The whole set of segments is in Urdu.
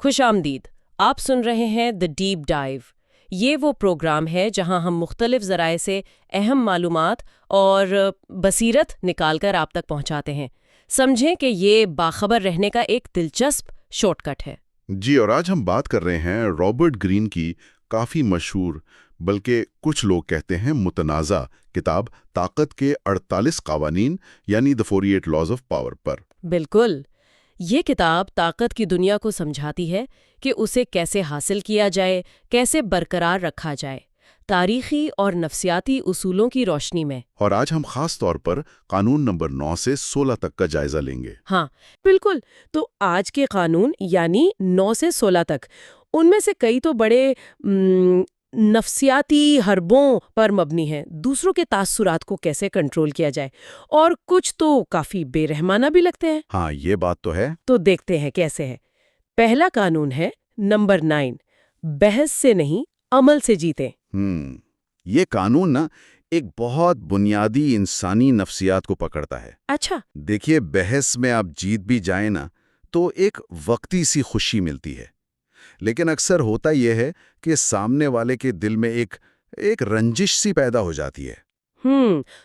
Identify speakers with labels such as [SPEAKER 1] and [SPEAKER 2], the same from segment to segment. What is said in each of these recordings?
[SPEAKER 1] خوش آمدید. آپ سن رہے ہیں دی ڈیپ ڈائیو. یہ وہ پروگرام ہے جہاں ہم مختلف ذرائع سے اہم معلومات اور بصیرت نکال کر آپ تک پہنچاتے ہیں. سمجھیں کہ یہ باخبر رہنے کا ایک دلچسپ شارٹ کٹ ہے.
[SPEAKER 2] جی، اور آج ہم بات کر رہے ہیں رابرٹ گرین کی کافی مشہور بلکہ کچھ لوگ کہتے ہیں متنازع کتاب طاقت کے 48 قوانین یعنی دی 48 لاز آف پاور پر.
[SPEAKER 1] بالکل. یہ کتاب طاقت کی دنیا کو سمجھاتی ہے کہ اسے کیسے حاصل کیا جائے، کیسے برقرار رکھا جائے، تاریخی اور نفسیاتی اصولوں کی روشنی میں.
[SPEAKER 2] اور آج ہم خاص طور پر قانون نمبر 9 سے 16 تک کا جائزہ لیں گے.
[SPEAKER 1] ہاں بالکل. تو آج کے قانون یعنی 9 سے 16 تک، ان میں سے کئی تو بڑے نفسیاتی حربوں پر مبنی ہیں. دوسروں کے تاثرات کو کیسے کنٹرول کیا جائے، اور کچھ تو کافی بے رحمانہ بھی لگتے ہیں.
[SPEAKER 2] ہاں، یہ بات تو ہے.
[SPEAKER 1] تو دیکھتے ہیں کیسے ہے. پہلا قانون ہے نمبر 9، بحث سے نہیں عمل سے جیتے.
[SPEAKER 2] یہ قانون نا ایک بہت بنیادی انسانی نفسیات کو پکڑتا ہے.
[SPEAKER 1] اچھا.
[SPEAKER 2] دیکھیے، بحث میں آپ جیت بھی جائیں نا تو ایک وقتی سی خوشی ملتی ہے، لیکن اکثر ہوتا یہ ہے کہ سامنے والے کے دل میں ایک رنجش سی پیدا ہو جاتی ہے.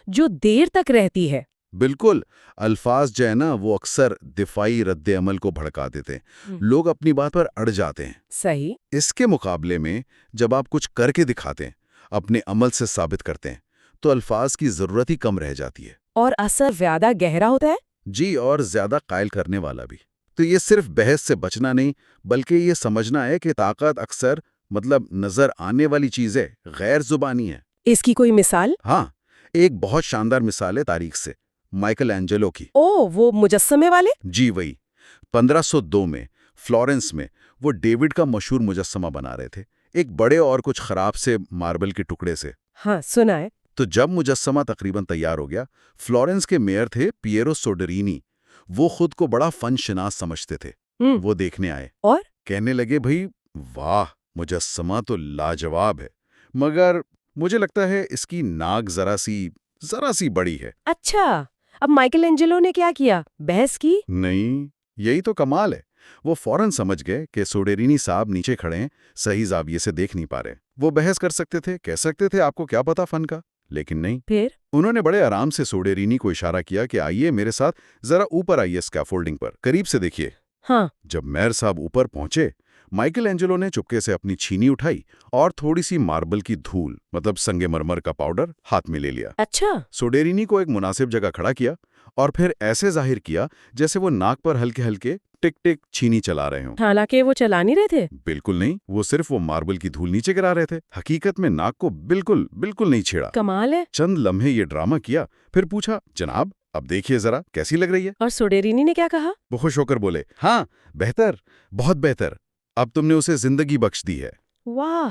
[SPEAKER 1] جو دیر تک رہتی ہے.
[SPEAKER 2] بالکل. الفاظ جو ہے نا وہ اکثر دفاعی رد عمل کو بھڑکا دیتے ہیں. لوگ اپنی بات پر اڑ جاتے ہیں.
[SPEAKER 1] صحیح.
[SPEAKER 2] اس کے مقابلے میں جب آپ کچھ کر کے دکھاتے ہیں، اپنے عمل سے ثابت کرتے ہیں، تو الفاظ کی ضرورت ہی کم رہ جاتی ہے.
[SPEAKER 1] اور اثر زیادہ گہرا ہوتا ہے.
[SPEAKER 2] جی، اور زیادہ قائل کرنے والا بھی. تو یہ صرف بحث سے بچنا نہیں، بلکہ یہ سمجھنا ہے کہ طاقت اکثر نظر آنے والی چیز ہے، غیر زبانی ہے.
[SPEAKER 1] اس کی کوئی مثال؟
[SPEAKER 2] ہاں، ایک بہت شاندار مثال ہے تاریخ سے، مائیکل اینجلو کی.
[SPEAKER 1] وہ مجسمے والے؟
[SPEAKER 2] جی وہی. 1502 میں فلورنس میں وہ ڈیوڈ کا مشہور مجسمہ بنا رہے تھے، ایک بڑے اور کچھ خراب سے ماربل کے ٹکڑے سے.
[SPEAKER 1] ہاں، سنا ہے.
[SPEAKER 2] تو جب مجسمہ تقریباً تیار ہو گیا، فلورنس کے میئر تھے پیرو سوڈرینی. وہ خود کو بڑا فن شناس سمجھتے تھے. وہ دیکھنے آئے
[SPEAKER 1] اور
[SPEAKER 2] کہنے لگے، بھئی واہ، مجسمہ تو لاجواب ہے، مگر مجھے لگتا ہے اس کی ناک ذرا سی بڑی ہے.
[SPEAKER 1] اچھا. اب مائیکل اینجلو نے کیا کیا؟ بحث کی؟
[SPEAKER 2] نہیں، یہی تو کمال ہے. وہ فوراً سمجھ گئے کہ سوڈرینی صاحب نیچے کھڑے ہیں، صحیح زاویے سے دیکھ نہیں پا رہے. وہ بحث کر سکتے تھے، کہہ سکتے تھے آپ کو کیا پتا فن کا، لیکن نہیں.
[SPEAKER 1] پھر
[SPEAKER 2] انہوں نے بڑے آرام سے سوڈرینی کو اشارہ کیا کہ آئیے میرے ساتھ ذرا اوپر آئیے، اسکیفولڈنگ پر قریب سے دیکھیے.
[SPEAKER 1] ہاں.
[SPEAKER 2] جب میئر صاحب اوپر پہنچے، مائیکل اینجلو نے چپکے سے اپنی چھینی اٹھائی اور تھوڑی سی ماربل کی دھول سنگ مرمر کا پاؤڈر ہاتھ میں لے لیا.
[SPEAKER 1] اچھا.
[SPEAKER 2] سوڈرینی کو ایک مناسب جگہ کھڑا کیا اور پھر ایسے ظاہر کیا جیسے وہ ناک پر ہلکے ہلکے ٹک ٹک چھینی چلا رہے ہوں.
[SPEAKER 1] حالانکہ وہ چلا نہیں رہے تھے.
[SPEAKER 2] بالکل نہیں، وہ صرف وہ ماربل کی دھول نیچے گرا رہے تھے. حقیقت میں ناک کو بالکل نہیں چھیڑا.
[SPEAKER 1] کمال ہے.
[SPEAKER 2] چند لمحے یہ ڈرامہ کیا، پھر پوچھا، جناب اب دیکھیے ذرا کیسی لگ رہی ہے.
[SPEAKER 1] اور سوڈرینی نے کیا کہا؟
[SPEAKER 2] وہ خوش ہو کر بولے، ہاں بہتر، بہت بہتر، اب تم نے اسے زندگی بخش دی ہے.
[SPEAKER 1] واہ،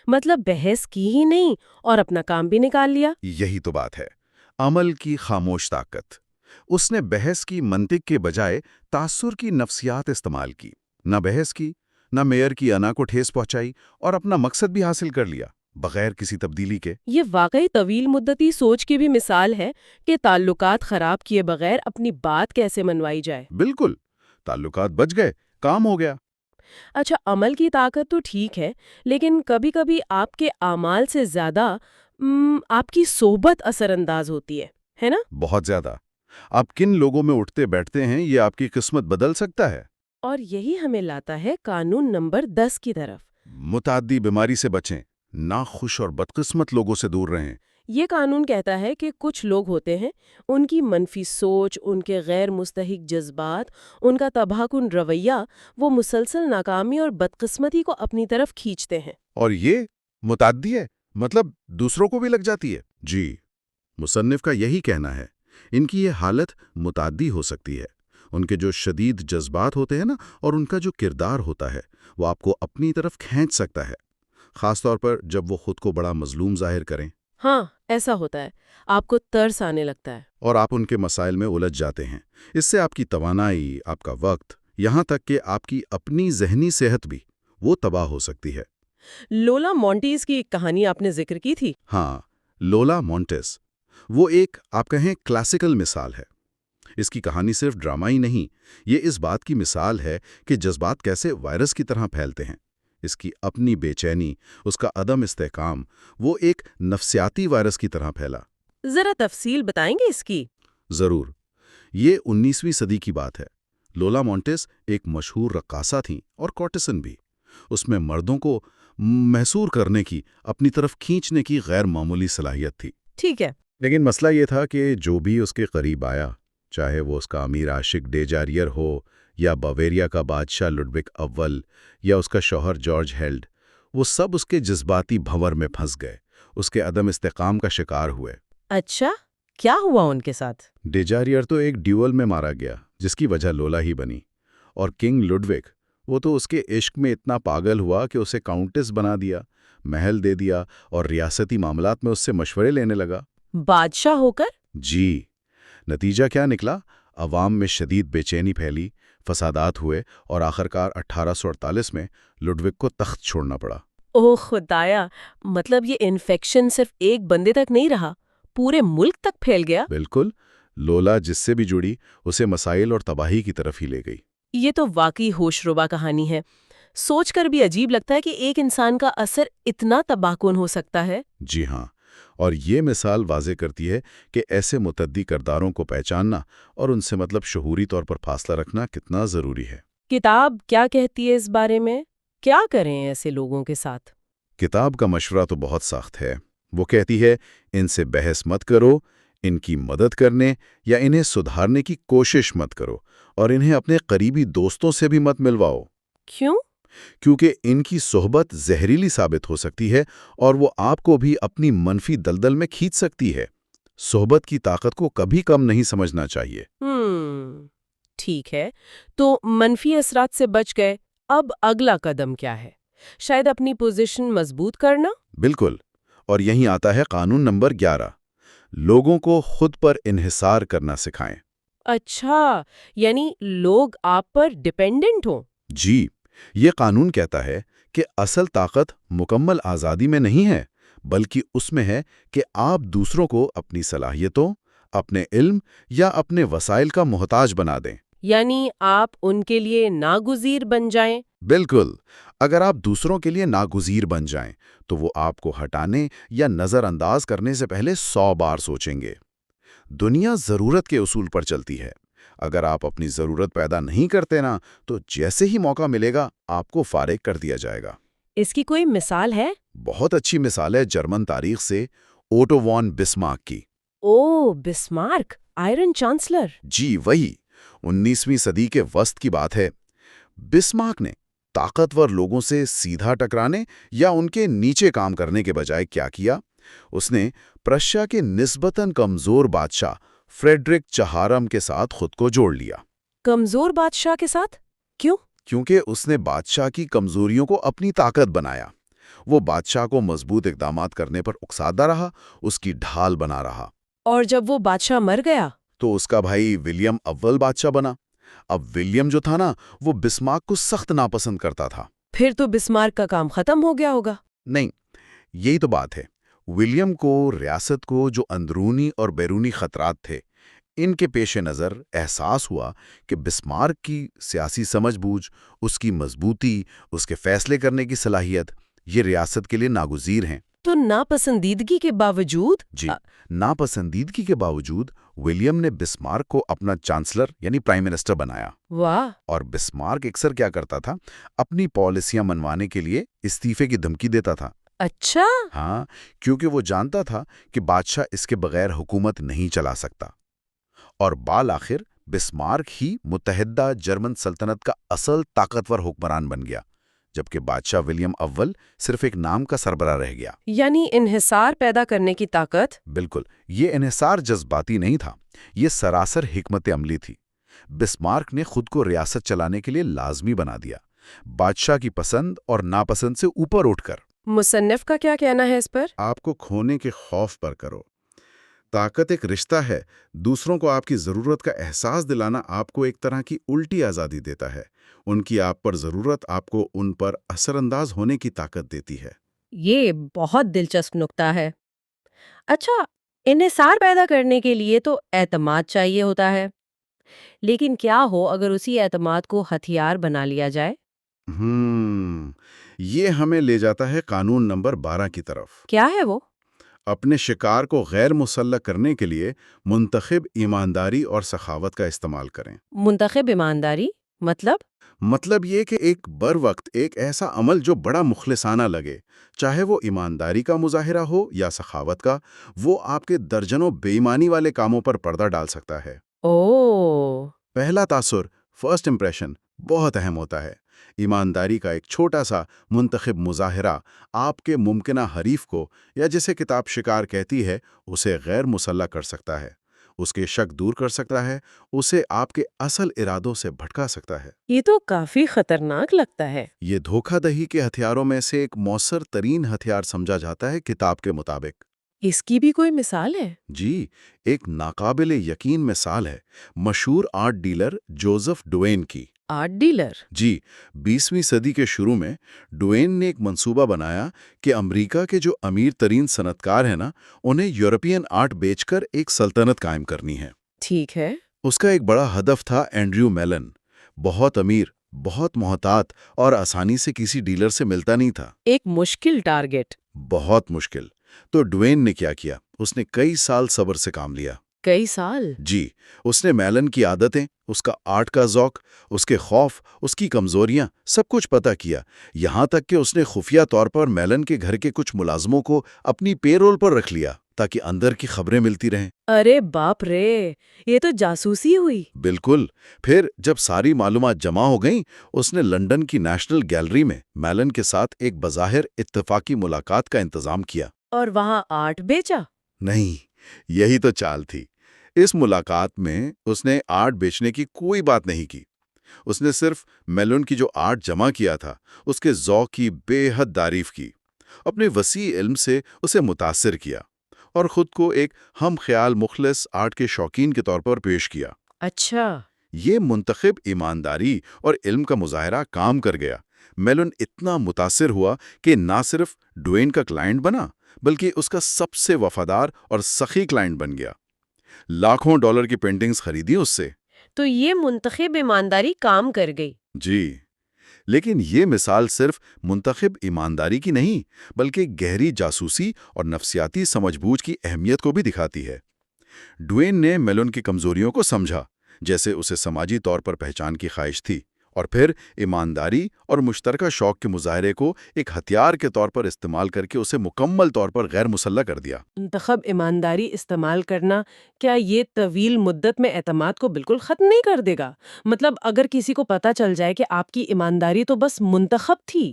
[SPEAKER 1] مطلب بحث کی ہی نہیں اور اپنا کام بھی نکال لیا.
[SPEAKER 2] یہی تو بات ہے، عمل کی خاموش طاقت. اس نے بحث کی منطق کے بجائے تاثر کی نفسیات استعمال کی. نہ بحث کی، نہ میئر کی انا کو ٹھیس پہنچائی، اور اپنا مقصد بھی حاصل کر لیا بغیر کسی تبدیلی کے.
[SPEAKER 1] یہ واقعی طویل مدتی سوچ کی بھی مثال ہے کہ تعلقات خراب کیے بغیر اپنی بات کیسے منوائی جائے.
[SPEAKER 2] بالکل. تعلقات بچ گئے، کام ہو گیا.
[SPEAKER 1] اچھا، عمل کی طاقت تو ٹھیک ہے، لیکن کبھی کبھی آپ کے اعمال سے زیادہ آپ کی صحبت اثر انداز ہوتی ہے نا؟
[SPEAKER 2] بہت زیادہ. آپ کن لوگوں میں اٹھتے بیٹھتے ہیں یہ آپ کی قسمت بدل سکتا ہے.
[SPEAKER 1] اور یہی ہمیں لاتا ہے قانون نمبر 10 کی طرف.
[SPEAKER 2] متعدی بیماری سے بچیں، ناخوش اور بدقسمت لوگوں سے دور رہیں.
[SPEAKER 1] یہ قانون کہتا ہے کہ کچھ لوگ ہوتے ہیں، ان کی منفی سوچ، ان کے غیر مستحق جذبات، ان کا تباہ کن رویہ، وہ مسلسل ناکامی اور بدقسمتی کو اپنی طرف کھینچتے ہیں.
[SPEAKER 2] اور یہ متعدی ہے، دوسروں کو بھی لگ جاتی ہے. جی، مصنف کا یہی کہنا ہے. ان کی یہ حالت متعدی ہو سکتی ہے. ان کے جو شدید جذبات ہوتے ہیں نا، اور ان کا جو کردار ہوتا ہے، وہ آپ کو اپنی طرف کھینچ سکتا ہے، خاص طور پر جب وہ خود کو بڑا مظلوم ظاہر کریں.
[SPEAKER 1] ہاں، ایسا ہوتا ہے. آپ کو ترس آنے لگتا ہے.
[SPEAKER 2] اور آپ ان کے مسائل میں الجھ جاتے ہیں. اس سے آپ کی توانائی، آپ کا وقت، یہاں تک کہ آپ کی اپنی ذہنی صحت بھی وہ تباہ ہو سکتی ہے.
[SPEAKER 1] لولا مونٹیز کی ایک کہانی آپ نے ذکر کی تھی.
[SPEAKER 2] ہاں، لولا مونٹیز وہ ایک آپ کہیں کلاسیکل مثال ہے. اس کی کہانی صرف ڈرامہ ہی نہیں، یہ اس بات کی مثال ہے کہ جذبات کیسے وائرس کی طرح پھیلتے ہیں۔ اس کی اپنی بے چینی، اس کا عدم استحکام، وہ ایک نفسیاتی وائرس کی طرح پھیلا۔
[SPEAKER 1] ذرا تفصیل بتائیں گے اس کی؟
[SPEAKER 2] ضرور۔ یہ 19ویں صدی کی بات ہے۔ لولا مونٹیس ایک مشہور رقاصہ تھیں اور کورٹیسن بھی۔ اس میں مردوں کو محصور کرنے کی، اپنی طرف کھینچنے کی غیر معمولی صلاحیت تھی۔
[SPEAKER 1] ٹھیک ہے۔
[SPEAKER 2] لیکن مسئلہ یہ تھا کہ جو بھی اس کے قریب آیا، چاہے وہ اس کا امیر عاشق ڈیجاریئر ہو یا باویریا کا بادشاہ لڈوک اول یا اس کا شوہر جارج ہیلڈ، وہ سب اس کے جذباتی بھنور میں پھنس گئے، اس کے عدم استحکام کا شکار ہوئے۔
[SPEAKER 1] اچھا، کیا ہوا ان کے ساتھ؟
[SPEAKER 2] ڈیجاریئر تو ایک ڈیول میں مارا گیا، جس کی وجہ لولا ہی بنی، اور کنگ لڈوک، وہ تو اس کے عشق میں اتنا پاگل ہوا کہ اسے کاؤنٹس بنا دیا، محل دے دیا اور ریاستی معاملات میں اس سے مشورے لینے لگا۔
[SPEAKER 1] بادشاہ ہو کر؟
[SPEAKER 2] جی۔ نتیجہ کیا نکلا؟ عوام میں شدید بے چینی پھیلی، فسادات ہوئے اور آخرکار 1848 میں لڈوک کو تخت چھوڑنا پڑا۔
[SPEAKER 1] اوہ خدایا، مطلب یہ انفیکشن صرف ایک بندے تک نہیں رہا، پورے ملک تک پھیل گیا؟
[SPEAKER 2] بالکل۔ لولا جس سے بھی جڑی، اسے مسائل اور تباہی کی طرف ہی لے گئی۔
[SPEAKER 1] یہ تو واقعی ہوش ربا کہانی ہے۔ سوچ کر بھی عجیب لگتا ہے کہ ایک انسان کا اثر اتنا تباہ کن ہو سکتا ہے۔
[SPEAKER 2] جی ہاں، اور یہ مثال واضح کرتی ہے کہ ایسے متعدی کرداروں کو پہچاننا اور ان سے شعوری طور پر فاصلہ رکھنا کتنا ضروری ہے۔
[SPEAKER 1] کتاب کیا کہتی ہے اس بارے میں؟ کیا کریں ایسے لوگوں کے ساتھ؟
[SPEAKER 2] کتاب کا مشورہ تو بہت سخت ہے۔ وہ کہتی ہے، ان سے بحث مت کرو، ان کی مدد کرنے یا انہیں سدھارنے کی کوشش مت کرو، اور انہیں اپنے قریبی دوستوں سے بھی مت ملواؤ۔
[SPEAKER 1] کیوں؟
[SPEAKER 2] کیونکہ ان کی صحبت زہریلی ثابت ہو سکتی ہے اور وہ آپ کو بھی اپنی منفی دلدل میں کھینچ سکتی ہے۔ صحبت کی طاقت کو کبھی کم نہیں سمجھنا چاہیے۔
[SPEAKER 1] ٹھیک ہے، تو منفی اثرات سے بچ گئے، اب اگلا قدم کیا ہے؟ شاید اپنی پوزیشن مضبوط کرنا؟
[SPEAKER 2] بالکل، اور یہیں آتا ہے قانون نمبر 11، لوگوں کو خود پر انحصار کرنا سکھائیں۔
[SPEAKER 1] اچھا، یعنی لوگ آپ پر ڈیپینڈنٹ ہوں؟
[SPEAKER 2] جی، یہ قانون کہتا ہے کہ اصل طاقت مکمل آزادی میں نہیں ہے، بلکہ اس میں ہے کہ آپ دوسروں کو اپنی صلاحیتوں، اپنے علم یا اپنے وسائل کا محتاج بنا دیں۔
[SPEAKER 1] یعنی آپ ان کے لیے ناگزیر بن جائیں؟
[SPEAKER 2] بالکل۔ اگر آپ دوسروں کے لیے ناگزیر بن جائیں تو وہ آپ کو ہٹانے یا نظر انداز کرنے سے پہلے 100 بار سوچیں گے۔ دنیا ضرورت کے اصول پر چلتی ہے۔ اگر آپ اپنی ضرورت پیدا نہیں کرتے نا، تو جیسے ہی موقع ملے گا آپ کو فارغ کر دیا جائے گا۔
[SPEAKER 1] اس کی کوئی مثال ہے؟
[SPEAKER 2] بہت اچھی مثال ہے جرمن تاریخ سے اوٹو وان بسمارک کی۔
[SPEAKER 1] Bismarck, iron chancellor?
[SPEAKER 2] جی وہی، 19ویں صدی کے وسط کی بات ہے۔ بسمارک نے طاقتور لوگوں سے سیدھا ٹکرانے یا ان کے نیچے کام کرنے کے بجائے کیا کیا؟ اس نے پرشیا کے نسبتاً کمزور بادشاہ فریڈرک چہارم کے ساتھ خود کو جوڑ لیا۔
[SPEAKER 1] کمزور بادشاہ کے ساتھ؟ کیوں؟
[SPEAKER 2] کیونکہ اس نے بادشاہ کی کمزوریوں کو اپنی طاقت بنایا۔ وہ بادشاہ کو مضبوط اقدامات کرنے پر اکساتا رہا، اس کی ڈھال بنا رہا۔
[SPEAKER 1] اور جب وہ بادشاہ مر گیا
[SPEAKER 2] تو اس کا بھائی ولیم اول بادشاہ بنا۔ اب ولیم جو تھا نا، وہ بسمارک کو سخت ناپسند کرتا تھا۔
[SPEAKER 1] پھر تو بسمارک کا کام ختم ہو گیا ہوگا؟
[SPEAKER 2] نہیں، یہی تو بات ہے۔ ولیم کو ریاست کو جو اندرونی اور بیرونی خطرات تھے، ان کے پیش نظر احساس ہوا کہ بسمارک کی سیاسی سمجھ بوجھ، اس کی مضبوطی، اس کے فیصلے کرنے کی صلاحیت، یہ ریاست کے لیے ناگزیر ہیں۔
[SPEAKER 1] تو ناپسندیدگی کے باوجود؟
[SPEAKER 2] جی، ناپسندیدگی کے باوجود ولیم نے بسمارک کو اپنا چانسلر یعنی پرائم منسٹر بنایا۔
[SPEAKER 1] واہ!
[SPEAKER 2] اور بسمارک اکثر کیا کرتا تھا، اپنی پالیسیاں منوانے کے لیے استعفے کی دھمکی دیتا تھا۔
[SPEAKER 1] اچھا؟
[SPEAKER 2] ہاں، کیونکہ وہ جانتا تھا کہ بادشاہ اس کے بغیر حکومت نہیں چلا سکتا۔ اور بالآخر بسمارک ہی متحدہ جرمن سلطنت کا اصل طاقتور حکمران بن گیا، جبکہ بادشاہ ولیم اول صرف ایک نام کا سربراہ رہ گیا۔
[SPEAKER 1] یعنی انحصار پیدا کرنے کی طاقت؟
[SPEAKER 2] بالکل، یہ انحصار جذباتی نہیں تھا، یہ سراسر حکمت عملی تھی۔ بسمارک نے خود کو ریاست چلانے کے لیے لازمی بنا دیا، بادشاہ کی پسند اور ناپسند سے اوپر اٹھ کر۔
[SPEAKER 1] مصنف کا کیا کہنا ہے اس پر؟
[SPEAKER 2] آپ کو کھونے کے خوف پر کرو۔ طاقت ایک رشتہ ہے، دوسروں کو آپ کی ضرورت کا احساس دلانا آپ کو ایک طرح کی الٹی آزادی دیتا ہے۔ ان کی آپ پر ضرورت آپ کو ان پر اثر انداز ہونے کی طاقت دیتی ہے۔
[SPEAKER 1] یہ بہت دلچسپ نکتہ ہے۔ اچھا، انحصار پیدا کرنے کے لیے تو اعتماد چاہیے ہوتا ہے، لیکن کیا ہو اگر اسی اعتماد کو ہتھیار بنا لیا جائے؟
[SPEAKER 2] ہم یہ ہمیں لے جاتا ہے قانون نمبر 12 کی طرف۔
[SPEAKER 1] کیا ہے وہ؟
[SPEAKER 2] اپنے شکار کو غیر مسلح کرنے کے لیے منتخب ایمانداری اور سخاوت کا استعمال کریں۔
[SPEAKER 1] منتخب ایمانداری مطلب؟
[SPEAKER 2] مطلب یہ کہ ایک بر وقت ایک ایسا عمل جو بڑا مخلصانہ لگے، چاہے وہ ایمانداری کا مظاہرہ ہو یا سخاوت کا، وہ آپ کے درجنوں بے ایمانی والے کاموں پر پردہ ڈال سکتا ہے۔
[SPEAKER 1] اوہ!
[SPEAKER 2] پہلا تاثر، فرسٹ امپریشن، بہت اہم ہوتا ہے۔ ایمانداری کا ایک چھوٹا سا منتخب مظاہرہ آپ کے ممکنہ حریف کو، یا جسے کتاب شکار کہتی ہے، اسے غیر مسلح کر سکتا ہے، اس کے شک دور کر سکتا ہے، اسے آپ کے اصل ارادوں سے بھٹکا سکتا ہے۔
[SPEAKER 1] یہ تو کافی خطرناک لگتا ہے۔
[SPEAKER 2] یہ دھوکہ دہی کے ہتھیاروں میں سے ایک مؤثر ترین ہتھیار سمجھا جاتا ہے کتاب کے مطابق۔
[SPEAKER 1] اس کی بھی کوئی مثال ہے؟
[SPEAKER 2] جی، ایک ناقابل یقین مثال ہے مشہور آرٹ ڈیلر جوزف ڈوین کی۔
[SPEAKER 1] Art dealer?
[SPEAKER 2] جی، 20ویں صدی کے شروع میں ڈوین نے ایک منصوبہ بنایا کہ امریکہ کے جو امیر ترین صنعت کار ہیں نا، انہیں یورپین آرٹ بیچ کر ایک سلطنت قائم کرنی ہے۔
[SPEAKER 1] ٹھیک ہے۔
[SPEAKER 2] اس کا ایک بڑا ہدف تھا اینڈریو میلن، بہت امیر، بہت محتاط اور آسانی سے کسی ڈیلر سے ملتا نہیں تھا۔
[SPEAKER 1] ایک مشکل ٹارگٹ۔
[SPEAKER 2] بہت مشکل۔ تو ڈوین نے کیا؟ اس نے کئی سال صبر سے کام لیا۔
[SPEAKER 1] کئی سال؟
[SPEAKER 2] جی، اس نے میلن کی عادتیں، اس کا آرٹ کا ذوق، اس کے خوف، اس کی کمزوریاں، سب کچھ پتہ کیا، یہاں تک کہ اس نے خفیہ طور پر میلن کے گھر کے کچھ ملازموں کو اپنی پے رول پر رکھ لیا تاکہ اندر کی خبریں ملتی رہیں۔
[SPEAKER 1] ارے باپ رے! یہ تو جاسوسی ہوئی۔
[SPEAKER 2] بالکل۔ پھر جب ساری معلومات جمع ہو گئیں، اس نے لندن کی نیشنل گیلری میں میلن کے ساتھ ایک بظاہر اتفاقی ملاقات کا انتظام کیا۔
[SPEAKER 1] اور وہاں آرٹ بیچا؟
[SPEAKER 2] نہیں، یہی تو چال تھی۔ اس ملاقات میں اس نے آرٹ بیچنے کی کوئی بات نہیں کی۔ اس نے صرف میلن کی جو آرٹ جمع کیا تھا، اس کے ذوق کی بے حد تعریف کی، اپنے وسیع علم سے اسے متاثر کیا، اور خود کو ایک ہم خیال مخلص آرٹ کے شوقین کے طور پر پیش کیا۔
[SPEAKER 1] اچھا۔
[SPEAKER 2] یہ منتخب ایمانداری اور علم کا مظاہرہ کام کر گیا۔ میلن اتنا متاثر ہوا کہ نہ صرف ڈوین کا کلائنٹ بنا، بلکہ اس کا سب سے وفادار اور سخی کلائنٹ بن گیا۔ لاکھوں ڈالر کی پینٹنگز خریدی اس سے۔
[SPEAKER 1] تو یہ منتخب ایمانداری کام کر گئی۔
[SPEAKER 2] جی، لیکن یہ مثال صرف منتخب ایمانداری کی نہیں، بلکہ گہری جاسوسی اور نفسیاتی سمجھ بوجھ کی اہمیت کو بھی دکھاتی ہے۔ ڈوین نے میلن کی کمزوریوں کو سمجھا، جیسے اسے سماجی طور پر پہچان کی خواہش تھی، اور پھر ایمانداری اور مشترکہ شوق کے مظاہرے کو ایک ہتھیار کے طور پر استعمال کر کے اسے مکمل طور پر غیر مسلح کر دیا۔
[SPEAKER 1] منتخب ایمانداری استعمال کرنا کیا یہ طویل مدت میں اعتماد کو بالکل ختم نہیں کر دے گا؟ مطلب اگر کسی کو پتہ چل جائے کہ آپ کی ایمانداری تو بس منتخب تھی۔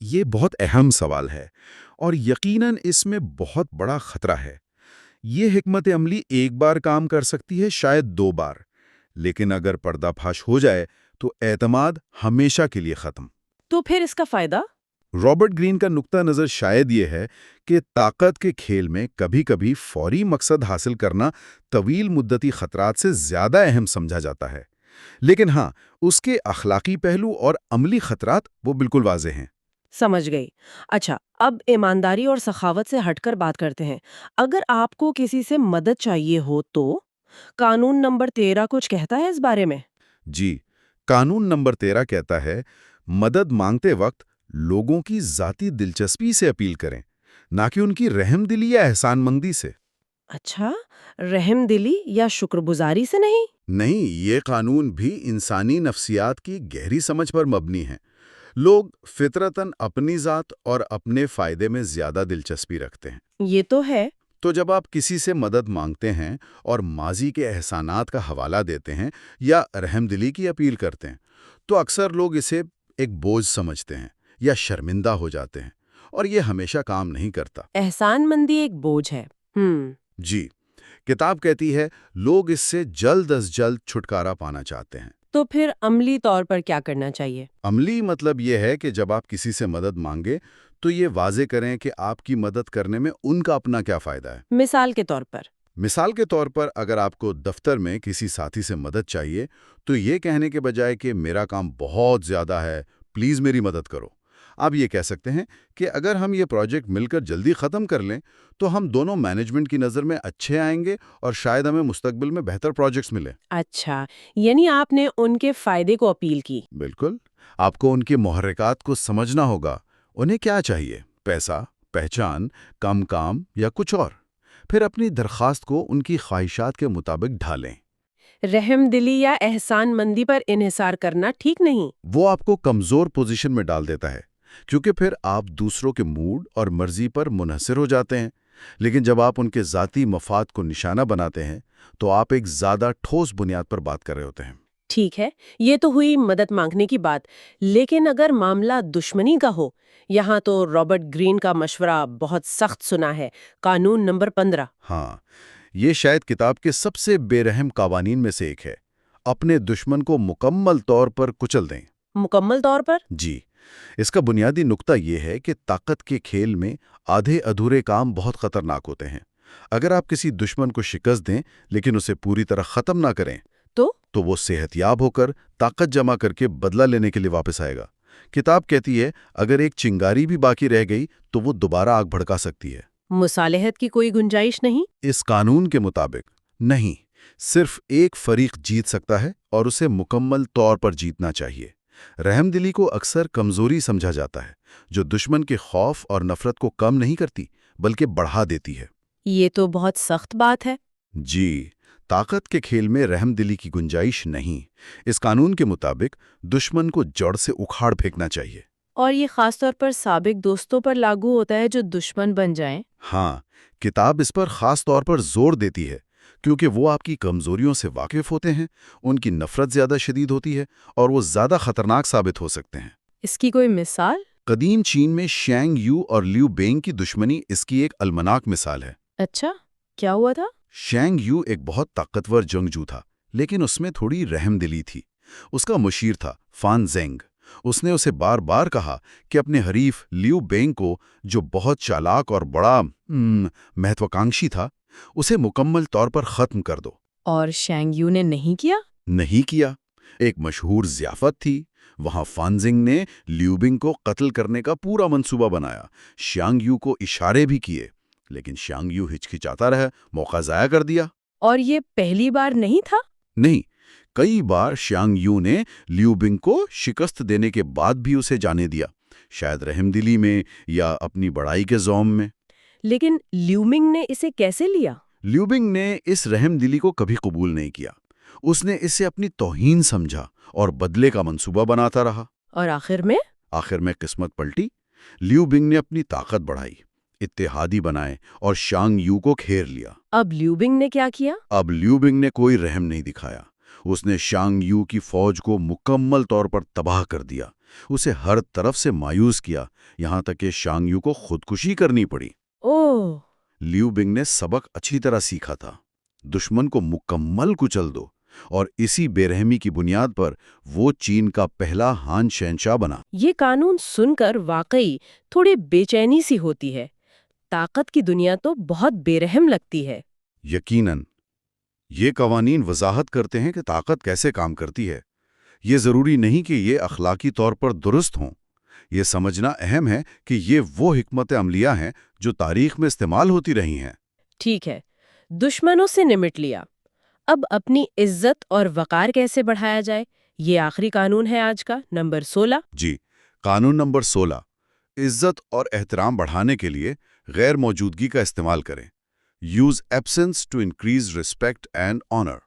[SPEAKER 2] یہ بہت اہم سوال ہے، اور یقیناً اس میں بہت بڑا خطرہ ہے۔ یہ حکمت عملی ایک بار کام کر سکتی ہے، شاید 2 بار، لیکن اگر پردہ پھاش ہو جائے تو اعتماد ہمیشہ کے لیے ختم۔
[SPEAKER 1] تو پھر اس کا فائدہ؟
[SPEAKER 2] رابرٹ گرین کا نقطہ نظر شاید یہ ہے کہ طاقت کے کھیل میں کبھی کبھی فوری مقصد حاصل کرنا طویل مدتی خطرات سے زیادہ اہم سمجھا جاتا ہے، لیکن ہاں، اس کے اخلاقی پہلو اور عملی خطرات وہ بالکل واضح ہیں۔
[SPEAKER 1] سمجھ گئی۔ اچھا، اب ایمانداری اور سخاوت سے ہٹ کر بات کرتے ہیں۔ اگر آپ کو کسی سے مدد چاہیے ہو تو قانون نمبر 13 کچھ کہتا ہے اس بارے میں؟
[SPEAKER 2] جی، قانون نمبر 13 کہتا ہے، مدد مانگتے وقت لوگوں کی ذاتی دلچسپی سے اپیل کریں، نہ کہ ان کی رحم دلی یا احسان مندی سے۔
[SPEAKER 1] اچھا، رحم دلی یا شکر گزاری سے نہیں؟
[SPEAKER 2] نہیں، یہ قانون بھی انسانی نفسیات کی گہری سمجھ پر مبنی ہے۔ لوگ فطرتاً اپنی ذات اور اپنے فائدے میں زیادہ دلچسپی رکھتے ہیں۔
[SPEAKER 1] یہ تو ہے۔
[SPEAKER 2] تو جب آپ کسی سے مدد مانگتے ہیں اور ماضی کے احسانات کا حوالہ دیتے ہیں یا رحم دلی کی اپیل کرتے ہیں، تو اکثر لوگ اسے ایک بوجھ سمجھتے ہیں یا شرمندہ ہو جاتے ہیں، اور یہ ہمیشہ کام نہیں کرتا۔
[SPEAKER 1] احسان مندی ایک بوجھ ہے۔
[SPEAKER 2] جی، کتاب کہتی ہے لوگ اس سے جلد از جلد چھٹکارا پانا چاہتے ہیں۔
[SPEAKER 1] تو پھر عملی طور پر کیا کرنا چاہیے؟
[SPEAKER 2] عملی مطلب یہ ہے کہ جب آپ کسی سے مدد مانگے تو یہ واضح کریں کہ آپ کی مدد کرنے میں ان کا اپنا کیا فائدہ ہے۔
[SPEAKER 1] مثال کے طور پر
[SPEAKER 2] اگر آپ کو دفتر میں کسی ساتھی سے مدد چاہیے تو یہ کہنے کے بجائے کہ میرا کام بہت زیادہ ہے، پلیز میری مدد کرو، آپ یہ کہہ سکتے ہیں کہ اگر ہم یہ پروجیکٹ مل کر جلدی ختم کر لیں تو ہم دونوں مینجمنٹ کی نظر میں اچھے آئیں گے اور شاید ہمیں مستقبل میں بہتر پروجیکٹس ملیں۔
[SPEAKER 1] اچھا، یعنی آپ نے ان کے فائدے کو اپیل کی۔
[SPEAKER 2] بالکل، آپ کو ان کے محرکات کو سمجھنا ہوگا۔ انہیں کیا چاہیے؟ پیسہ، پہچان، کم کام یا کچھ اور؟ پھر اپنی درخواست کو ان کی خواہشات کے مطابق ڈھالیں۔
[SPEAKER 1] رحم دلی یا احسان مندی پر انحصار کرنا ٹھیک نہیں۔
[SPEAKER 2] وہ آپ کو کمزور پوزیشن میں ڈال دیتا ہے، کیونکہ پھر آپ دوسروں کے موڈ اور مرضی پر منحصر ہو جاتے ہیں۔ لیکن جب آپ ان کے ذاتی مفاد کو نشانہ بناتے ہیں تو آپ ایک زیادہ ٹھوس بنیاد پر بات کر رہے ہوتے ہیں۔
[SPEAKER 1] ٹھیک ہے، یہ تو ہوئی مدد مانگنے کی بات، لیکن اگر معاملہ دشمنی کا ہو، یہاں تو رابرٹ گرین کا مشورہ بہت سخت سنا ہے، قانون نمبر 15۔
[SPEAKER 2] ہاں، یہ شاید کتاب کے سب سے بے رحم قوانین میں سے ایک ہے۔ اپنے دشمن کو مکمل طور پر کچل دیں۔
[SPEAKER 1] مکمل طور پر؟
[SPEAKER 2] جی، اس کا بنیادی نقطہ یہ ہے کہ طاقت کے کھیل میں آدھے ادھورے کام بہت خطرناک ہوتے ہیں۔ اگر آپ کسی دشمن کو شکست دیں لیکن اسے پوری طرح ختم نہ کریں تو وہ صحت یاب ہو کر طاقت جمع کر کے بدلہ لینے کے لیے واپس آئے گا۔ کتاب کہتی ہے اگر ایک چنگاری بھی باقی رہ گئی تو وہ دوبارہ آگ بھڑکا سکتی ہے۔
[SPEAKER 1] مصالحت کی کوئی گنجائش نہیں؟
[SPEAKER 2] اس قانون کے مطابق نہیں، صرف ایک فریق جیت سکتا ہے اور اسے مکمل طور پر جیتنا چاہیے۔ رحم دلی کو اکثر کمزوری سمجھا جاتا ہے، جو دشمن کے خوف اور نفرت کو کم نہیں کرتی بلکہ بڑھا دیتی ہے۔
[SPEAKER 1] یہ تو بہت سخت بات ہے۔
[SPEAKER 2] جی، طاقت کے کھیل میں رحم دلی کی گنجائش نہیں۔ اس قانون کے مطابق دشمن کو جڑ سے اکھاڑ پھینکنا چاہیے۔
[SPEAKER 1] اور یہ خاص طور پر سابق دوستوں پر لاگو ہوتا ہے جو دشمن بن جائیں؟
[SPEAKER 2] ہاں، کتاب اس پر خاص طور پر زور دیتی ہے کیونکہ وہ آپ کی کمزوریوں سے واقف ہوتے ہیں، ان کی نفرت زیادہ شدید ہوتی ہے اور وہ زیادہ خطرناک ثابت ہو سکتے ہیں۔
[SPEAKER 1] اس کی کوئی مثال؟
[SPEAKER 2] قدیم چین میں شینگ یو اور لیو بینگ کی دشمنی اس کی ایک المناک مثال ہے۔
[SPEAKER 1] اچھا، کیا ہوا تھا؟
[SPEAKER 2] شینگ یو ایک بہت طاقتور جنگجو تھا، لیکن اس میں تھوڑی رحم دلی تھی۔ اس کا مشیر تھا فان زینگ۔ اس نے اسے بار بار کہا کہ اپنے حریف لیو بینگ کو، جو بہت چالاک اور بڑا مہتواکانکشی تھا، اسے مکمل طور پر ختم کر دو۔
[SPEAKER 1] اور شینگ یو نے نہیں کیا؟
[SPEAKER 2] نہیں کیا۔ ایک مشہور ضیافت تھی، وہاں فانزنگ نے لیو بینگ کو قتل کرنے کا پورا منصوبہ بنایا۔ شیانگ یو کو اشارے بھی کیے، لیکن شیانگ یو ہچکچاتا رہا، موقع ضائع کر دیا۔
[SPEAKER 1] اور یہ پہلی بار نہیں تھا؟
[SPEAKER 2] نہیں، کئی بار شیانگ یو نے لیو بینگ کو شکست دینے کے بعد بھی اسے جانے دیا، شاید رحم دلی میں یا اپنی بڑائی کے زوم میں۔
[SPEAKER 1] لیکن لیو بینگ نے اسے کیسے لیا؟
[SPEAKER 2] لیو بینگ نے اس رحم دلی کو کبھی قبول نہیں کیا۔ اس نے اسے اپنی توہین سمجھا اور بدلے کا منصوبہ بناتا رہا۔
[SPEAKER 1] اور آخر میں
[SPEAKER 2] قسمت پلٹی۔ لیو بینگ نے اپنی طاقت بڑھائی، اتحادی بنائے اور شیانگ یو کو گھیر لیا۔
[SPEAKER 1] اب لیو بینگ نے کیا کیا؟
[SPEAKER 2] اب لیو بینگ نے کوئی رحم نہیں دکھایا۔ اس نے شیانگ یو کی فوج کو مکمل طور پر تباہ کر دیا، اسے ہر طرف سے مایوس کیا، یہاں تک کہ شیانگ یو کو خودکشی کرنی پڑی۔
[SPEAKER 1] اوہ!
[SPEAKER 2] لیو بینگ نے سبق اچھی طرح سیکھا تھا، دشمن کو مکمل کچل دو، اور اسی بے رحمی کی بنیاد پر وہ چین کا پہلا ہان شہنشاہ بنا۔
[SPEAKER 1] یہ قانون سن کر واقعی تھوڑی بے چینی سی ہوتی ہے۔ طاقت کی دنیا تو بہت بے رحم لگتی ہے۔
[SPEAKER 2] یقیناً، یہ قوانین وضاحت کرتے ہیں کہ طاقت کیسے کام کرتی ہے۔ یہ ضروری نہیں کہ یہ اخلاقی طور پر درست ہوں۔ یہ سمجھنا اہم ہے کہ یہ وہ حکمت عملیہ ہیں جو تاریخ میں استعمال ہوتی رہی ہیں۔
[SPEAKER 1] ٹھیک ہے، دشمنوں سے نمٹ لیا، اب اپنی عزت اور وقار کیسے بڑھایا جائے؟ یہ آخری قانون ہے آج کا، نمبر 16۔
[SPEAKER 2] جی، قانون نمبر 16، عزت اور احترام بڑھانے کے لیے غیر موجودگی کا استعمال کریں۔ Use absence to increase respect and honour.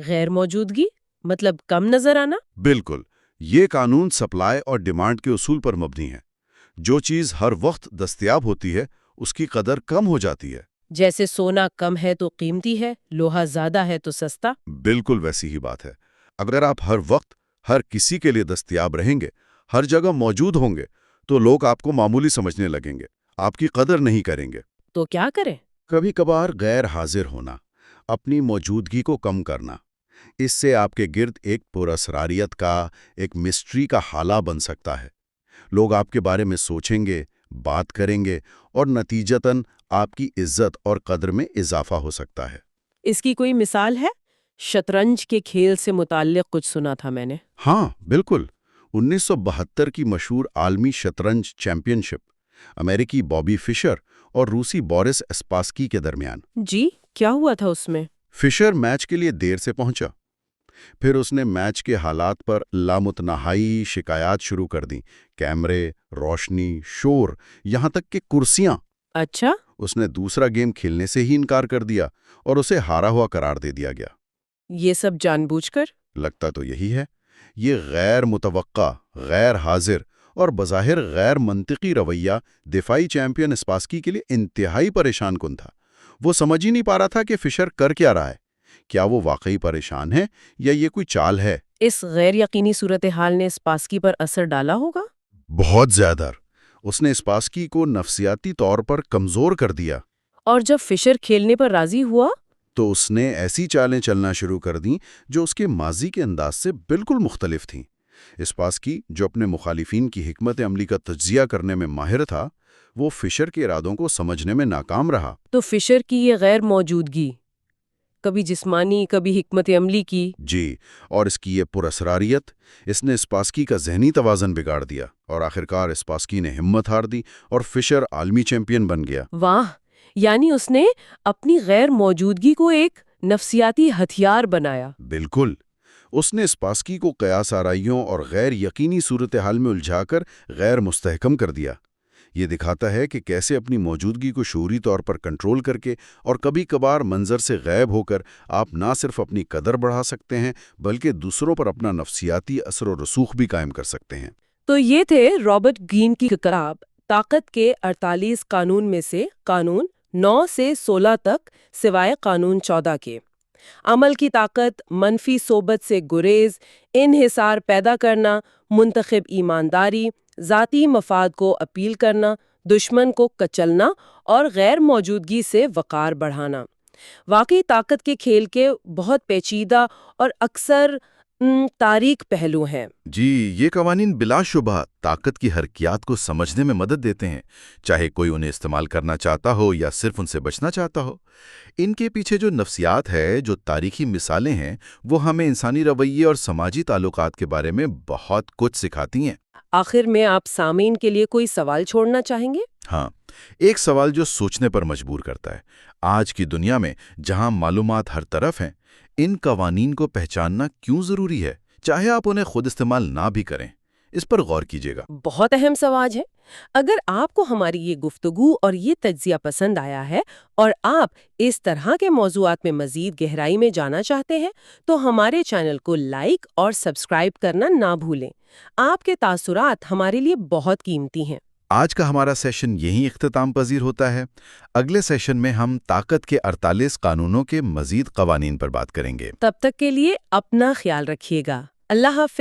[SPEAKER 1] غیر موجودگی مطلب کم نظر آنا؟
[SPEAKER 2] بالکل، یہ قانون سپلائی اور ڈیمانڈ کے اصول پر مبنی ہے۔ جو چیز ہر وقت دستیاب ہوتی ہے اس کی قدر کم ہو جاتی ہے۔
[SPEAKER 1] جیسے سونا کم ہے تو قیمتی ہے، لوہا زیادہ ہے تو سستا۔
[SPEAKER 2] بالکل ویسی ہی بات ہے۔ اگر آپ ہر وقت ہر کسی کے لیے دستیاب رہیں گے، ہر جگہ موجود ہوں گے، تو لوگ آپ کو معمولی سمجھنے لگیں گے، آپ کی قدر نہیں کریں گے۔
[SPEAKER 1] تو کیا کریں؟
[SPEAKER 2] کبھی کبھار غیر حاضر ہونا، اپنی موجودگی کو کم کرنا، اس سے آپ کے گرد ایک پراسراریت کا، ایک مسٹری کا حالہ بن سکتا ہے۔ لوگ آپ کے بارے میں سوچیں گے، بات کریں گے، اور نتیجتاً آپ کی عزت اور قدر میں اضافہ ہو سکتا ہے۔
[SPEAKER 1] اس کی کوئی مثال ہے؟ شطرنج کے کھیل سے متعلق کچھ سنا تھا میں نے۔
[SPEAKER 2] ہاں، بالکل۔ 1972 کی مشہور عالمی شطرنج چیمپئن شپ امریکی بابی فشر اور روسی بورس اسپاسکی کے درمیان۔
[SPEAKER 1] جی، کیا ہوا تھا اس میں؟
[SPEAKER 2] فشر میچ کے لیے دیر سے پہنچا، پھر اس نے میچ کے حالات پر لامتناہی شکایات شروع کر دیں، کیمرے، روشنی، شور، یہاں تک کہ کرسیاں۔
[SPEAKER 1] اچھا۔
[SPEAKER 2] اس نے دوسرا گیم کھیلنے سے ہی انکار کر دیا اور اسے ہارا ہوا قرار دے دیا گیا۔
[SPEAKER 1] یہ سب جان بوجھ کر؟
[SPEAKER 2] لگتا تو یہی ہے۔ یہ غیر متوقع، غیر حاضر اور بظاہر غیر منطقی رویہ دفاعی چیمپئن اسپاسکی کے لیے انتہائی پریشان کن تھا۔ وہ سمجھ ہی نہیں پا رہا تھا کہ فشر کر کیا رہا ہے۔ کیا وہ واقعی پریشان ہے یا یہ کوئی چال ہے؟
[SPEAKER 1] اس غیر یقینی صورتحال نے اسپاسکی پر اثر ڈالا ہوگا؟
[SPEAKER 2] بہت زیادہ۔ اس نے اسپاسکی کو نفسیاتی طور پر کمزور کر دیا۔
[SPEAKER 1] اور جب فشر کھیلنے پر راضی ہوا
[SPEAKER 2] تو اس نے ایسی چالیں چلنا شروع کر دیں جو اس کے ماضی کے انداز سے بالکل مختلف تھیں۔ اسپاسکی، جو اپنے مخالفین کی حکمت عملی کا تجزیہ کرنے میں ماہر تھا، وہ فشر کے ارادوں کو سمجھنے میں ناکام رہا۔
[SPEAKER 1] تو فشر کی یہ غیر موجودگی، کبھی جسمانی کبھی حکمت عملی کی،
[SPEAKER 2] جی، اور اس کی یہ پراسراریت، اس نے اسپاسکی کا ذہنی توازن بگاڑ دیا اور آخرکار اسپاسکی نے ہمت ہار دی اور فشر عالمی چیمپئن بن گیا۔
[SPEAKER 1] واہ! یعنی اس نے اپنی غیر موجودگی کو ایک نفسیاتی ہتھیار بنایا۔
[SPEAKER 2] بالکل۔ اس نے اسپاسکی کو قیاس آرائیوں اور غیر یقینی صورتحال میں الجھا کر غیر مستحکم کر دیا۔ یہ دکھاتا ہے کہ کیسے اپنی موجودگی کو شعوری طور پر کنٹرول کر کے اور کبھی کبھار منظر سے غائب ہو کر آپ نہ صرف اپنی قدر بڑھا سکتے ہیں بلکہ دوسروں پر اپنا نفسیاتی اثر و رسوخ بھی قائم کر سکتے ہیں۔
[SPEAKER 1] تو یہ تھے رابرٹ گرین کی کتاب طاقت کے 48 قانون میں سے قانون 9 سے 16 تک سوائے قانون 14 کے۔ عمل کی طاقت، منفی صحبت سے گریز، انحصار پیدا کرنا، منتخب ایمانداری، ذاتی مفاد کو اپیل کرنا، دشمن کو کچلنا اور غیر موجودگی سے وقار بڑھانا۔ واقعی طاقت کے کھیل کے بہت پیچیدہ اور اکثر تاریک پہلو ہیں۔
[SPEAKER 3] جی، یہ قوانین بلا شبہ طاقت کی حرکیات کو سمجھنے میں مدد دیتے ہیں، چاہے کوئی انہیں استعمال کرنا چاہتا ہو یا صرف ان سے بچنا چاہتا ہو۔ ان کے پیچھے جو نفسیات ہے، جو تاریخی مثالیں ہیں، وہ ہمیں انسانی رویے اور سماجی تعلقات کے بارے میں بہت کچھ سکھاتی ہیں۔
[SPEAKER 1] آخر میں آپ سامعین کے لیے کوئی سوال چھوڑنا چاہیں گے؟
[SPEAKER 3] ہاں، ایک سوال جو سوچنے پر مجبور کرتا ہے۔ آج کی دنیا میں جہاں معلومات ہر طرف ہیں، ان قوانین کو پہچاننا کیوں ضروری ہے؟ چاہے آپ انہیں خود استعمال نہ بھی کریں، اس پر غور کیجیے گا۔
[SPEAKER 1] بہت اہم سوال ہے۔ اگر آپ کو ہماری یہ گفتگو اور یہ تجزیہ پسند آیا ہے اور آپ اس طرح کے موضوعات میں مزید گہرائی میں جانا چاہتے ہیں تو ہمارے چینل کو لائک اور سبسکرائب کرنا نہ بھولیں۔ آپ کے تاثرات ہمارے لیے بہت قیمتی ہیں۔
[SPEAKER 3] آج کا ہمارا سیشن یہیں اختتام پذیر ہوتا ہے۔ اگلے سیشن میں ہم طاقت کے 48 قانونوں کے مزید قوانین پر بات کریں گے۔
[SPEAKER 1] تب تک کے لیے اپنا خیال رکھیے گا۔ اللہ حافظ۔